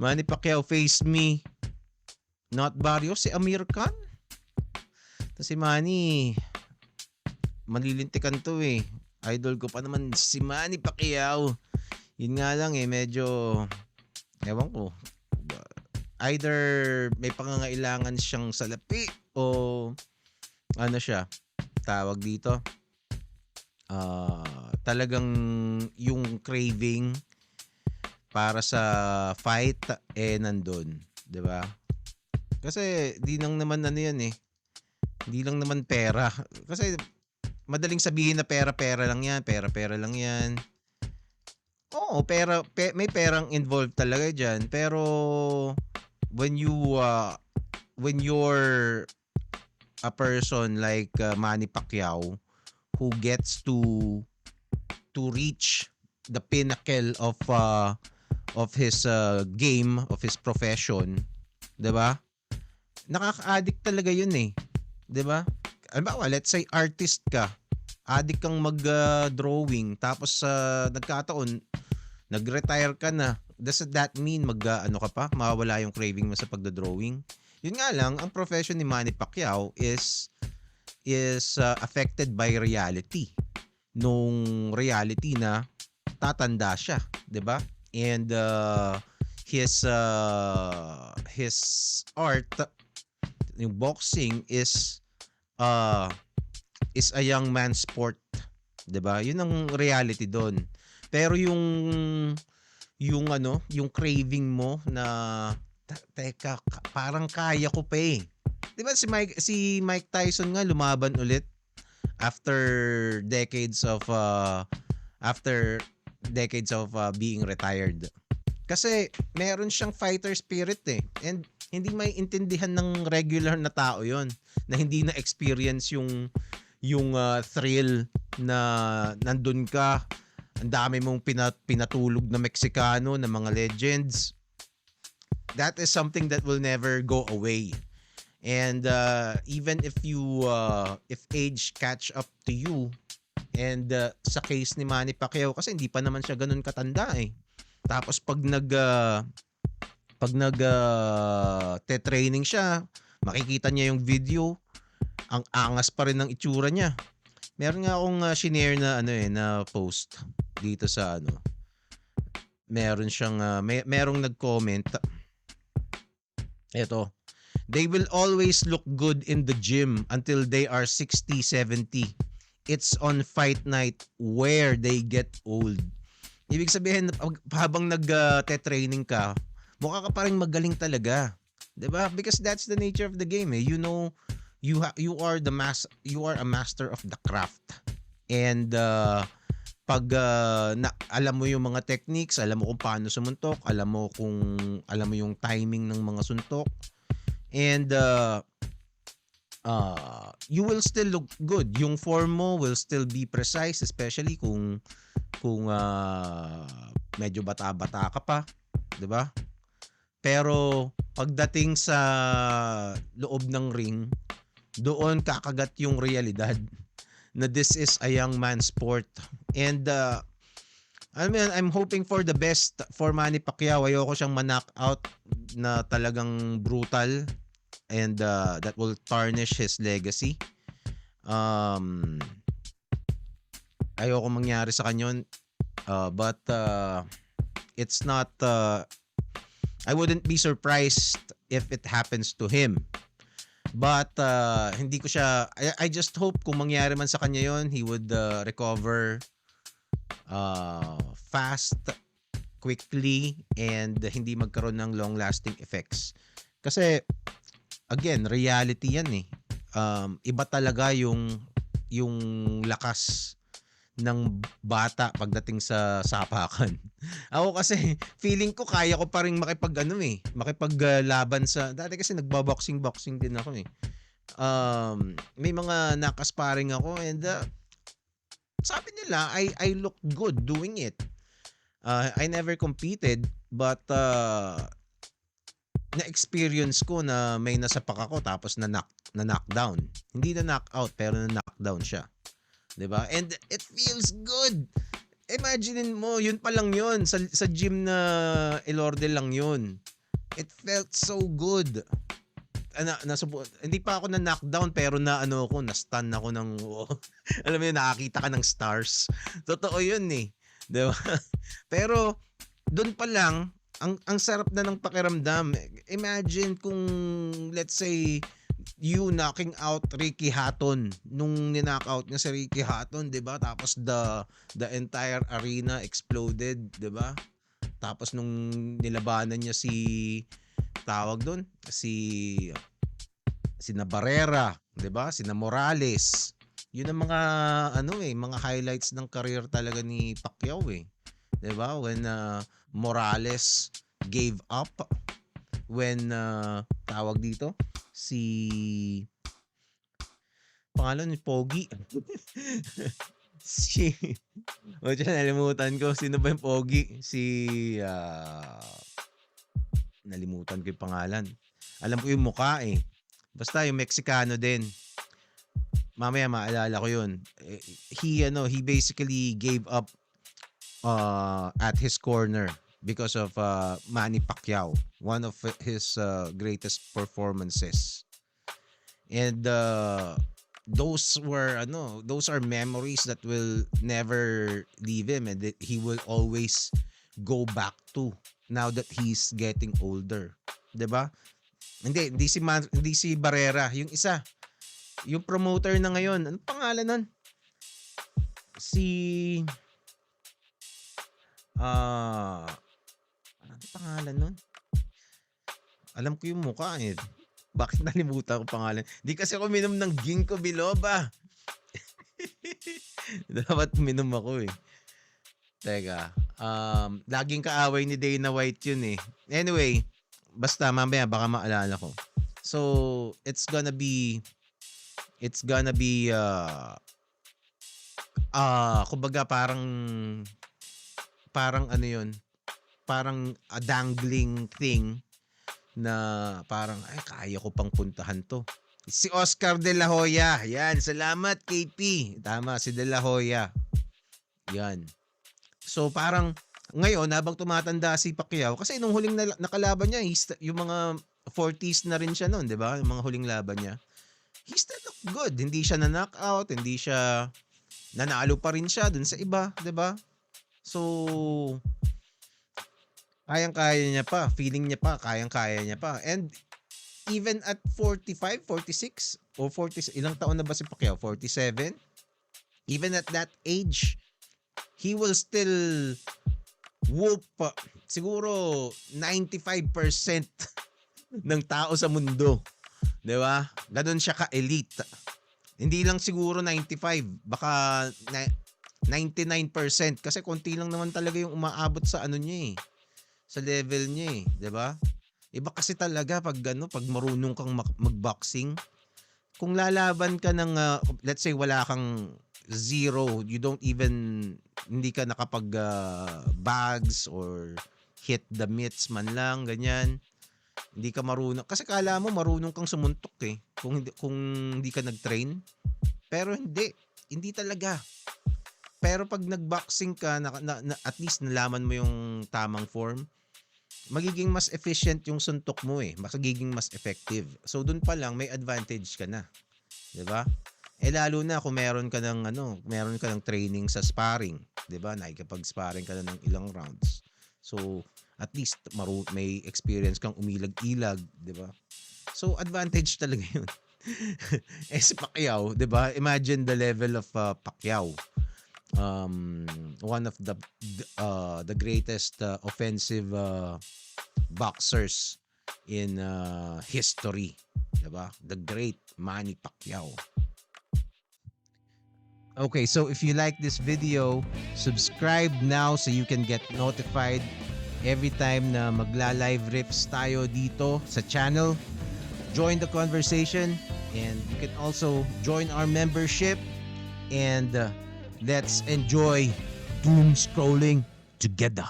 Manny Pacquiao face me. Not Barrios, si Amir Khan. Tapos si Manny, malilintikan to eh. Idol ko pa naman si Manny Pacquiao. Yun nga lang eh, medyo, ewan ko. Either may pangangailangan siyang salapi o ano siya, tawag dito, talagang yung craving para sa fight nandun, 'di ba? Kasi di lang naman ano yan eh. Di lang naman pera. Kasi madaling sabihin na pera-pera lang yan, pera-pera lang yan. Oo, may perang involved talaga diyan, pero when you're a person like Manny Pacquiao who gets to reach the pinnacle of his game, of his profession, 'di ba? Nakaka-addict talaga 'yun eh, 'di ba? Halimbawa, let's say artist ka, addict kang mag-drawing, tapos nagkataon nag-retire ka na. Does that mean ano ka pa, mawawala yung craving mo sa pagdo-drawing? Yun nga lang, ang profession ni Manny Pacquiao is affected by reality. Nung reality na tatanda siya, 'di ba? And his art, yung boxing is a young man's sport, 'di ba? Yun ang reality doon. Pero yung ano, yung craving mo na teka, parang kaya ko pa eh. 'Di ba si Mike Tyson nga lumaban ulit after decades of being retired. Kasi meron siyang fighter spirit eh. And hindi may intindihan ng regular na tao 'yon na hindi na experience yung thrill na nandun ka, ang dami mong pinatulog na Meksikano, na mga legends. That is something that will never go away. And even if age catch up to you, and sa case ni Manny Pacquiao kasi hindi pa naman siya ganun katanda eh. Tapos pag te-training siya, makikita niya yung video, ang angas pa rin ng itsura niya. Meron nga akong shinare na na post dito sa meron siyang merong nag-comment. Eto, they will always look good in the gym until they are 60, 70. It's on fight night where they get old. Ibig sabihin, habang nag-training ka, mukha ka pa rin magaling talaga. 'Di ba? Because that's the nature of the game eh. You know, you are a master of the craft. And pag alam mo yung mga techniques, alam mo kung paano sumuntok, alam mo yung timing ng mga suntok, and you will still look good. Yung form mo will still be precise, especially kung medyo bata-bata ka pa, 'di ba? Pero pagdating sa loob ng ring, doon kakagat yung realidad na this is a young man's sport. And I'm hoping for the best for Manny Pacquiao. Ayoko siyang ma-knockout na talagang brutal, and that will tarnish his legacy. Ayoko mangyari sa kanya, but it's not I wouldn't be surprised if it happens to him. But hindi ko siya, I just hope kung mangyari man sa kanya yon, he would recover fast, quickly, and hindi magkaroon ng long-lasting effects. Kasi again, reality yan eh. Iba talaga yung lakas ng bata pagdating sa sapakan. Ako kasi feeling ko kaya ko pa ring makipaglaban sa, dati kasi nagba-boxing din ako eh. May mga nakasparing ako, and sabi nila I look good doing it. I never competed, but na-experience ko na may nasapak ako tapos na knockdown. Hindi na knockout pero na knockdown siya. 'Di ba? And it feels good. Imaginein mo, yun pa lang yun. Sa gym na Elorde lang yun. It felt so good. Hindi pa ako na knockdown pero na ano ako, na stun ako ng alam mo yun, nakakita ka ng stars. Totoo yun eh. 'Di ba? Pero doon pa lang ang sarap na ng pakiramdam. Imagine kung let's say you knocking out Ricky Hatton nung ni-knockout niya si Ricky Hatton, 'di ba? Tapos the entire arena exploded, 'di ba? Tapos nung nilabanan niya si tawag doon, si Barrera, 'di ba? Si Morales. 'Yun ang mga mga highlights ng career talaga ni Pacquiao eh. 'Di ba? When Morales gave up, when tawag dito si pangalan ni Pogi. si nalimutan ko sino ba yung Pogi? Nalimutan ko yung pangalan. Alam ko yung mukha eh. Basta yung Mexicano din. Mamaya maalala ko yun. He basically gave up at his corner because of Manny Pacquiao, one of his greatest performances. And those are memories that will never leave him and that he will always go back to now that he's getting older. 'Di ba? Hindi si Barrera, yung isa. Yung promoter na ngayon, ano pangalan nun? Ano pangalan nun? Alam ko yung mukha eh. Bakit nalimutan ko pangalan? Di kasi ako minom ng ginkgo biloba. Dapat minom ako eh. Teka. Laging kaaway ni Dana White yun eh. Anyway, basta mamaya baka maalala ko. So, it's gonna be kumbaga parang ano yun, parang a dangling thing na parang ay kaya ko pang puntahan to. Si Oscar De La Hoya. Yan, salamat KP. Tama, si De La Hoya. Yan. So parang ngayon habang tumatanda si Pacquiao kasi nung huling nakalaban niya, yung mga 40s na rin siya noon, 'di ba? Yung mga huling laban niya. He still looked good. Hindi siya na-knockout, hindi siya nanalo pa rin siya dun sa iba, 'di ba? So kayang-kaya niya pa, feeling niya pa, kayang-kaya niya pa. And even at 45, 46 o 40, ilang taon na ba si Pacquiao? 47? Even at that age, he will still whoop siguro 95% ng tao sa mundo. 'Di ba? Ganun siya ka-elite. Hindi lang siguro 95, baka 99% kasi konti lang naman talaga yung umaabot sa ano niya eh. Sa level niya eh, 'di ba? Iba kasi talaga pag marunong kang mag-boxing. Kung lalaban ka ng let's say wala kang zero, you don't even hindi ka nakapag bags or hit the mitts man lang, ganyan. Hindi ka marunong kasi kala mo marunong kang sumuntok eh kung hindi ka nag-train. Pero hindi talaga. Pero pag nag-boxing ka at least nalaman mo yung tamang form, magiging mas efficient yung suntok mo eh, magiging mas effective. So doon pa lang may advantage ka na. 'Di ba? Lalo na kung meron ka ng training sa sparring, 'di ba? Nakikipag-sparring ka na ng ilang rounds. So at least may experience kang umilag-ilag, 'di ba? So advantage talaga 'yun. Si Pacquiao, 'di ba? Imagine the level of Pacquiao. One of the greatest offensive boxers in history, 'di ba? The great Manny Pacquiao. Okay, so if you like this video, subscribe now so you can get notified every time na magla-live riffs tayo dito sa channel. Join the conversation and you can also join our membership and let's enjoy doom scrolling together.